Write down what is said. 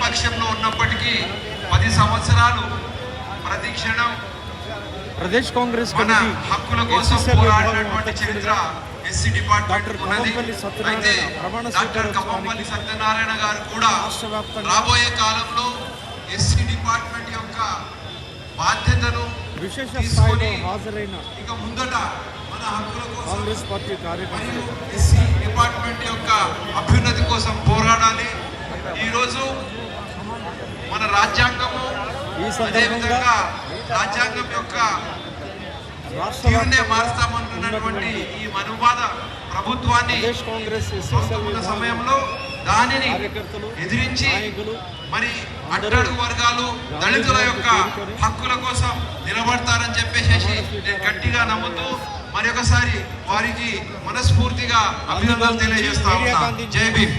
ప్రతిపక్షంలో ఉన్నప్పటికీ 10 సంవత్సరాలు ప్రతి క్షణం ప్రదేశ్ కాంగ్రెస్ మన హక్కుల కోసం పోరాడినటువంటి చరిత్ర ఎస్సీ డిపార్ట్మెంట్ ఉన్నది. అయితే డాక్టర్ కవ్వంపల్లి సత్యనారాయణ గారు కూడా రాబోయే కాలంలో ఎస్సీ డిపార్ట్మెంట్ యొక్క బాధ్యతను తీసుకొని ఇక ముందట మన హక్కుల కోసం కాంగ్రెస్ పార్టీ మరియు ఎస్సీ డిపార్ట్మెంట్ యొక్క అభ్యున్నతి కోసం పోరాడాలి. ఈరోజు మన రాజ్యాంగము అదేవిధంగా రాజ్యాంగం యొక్క తీరునే మారుస్తామంటున్నటువంటి ఈ మనువాద ప్రభుత్వాన్ని ఉన్న సమయంలో దానిని ఎదిరించి మరి అట్టడుగు వర్గాలు దళితుల యొక్క హక్కుల కోసం నిలబడతారని చెప్పేసి నేను గట్టిగా నమ్ముతూ మరి ఒకసారి వారికి మనస్ఫూర్తిగా అభినందనలు తెలియజేస్తా ఉన్నా. జై భీమ్.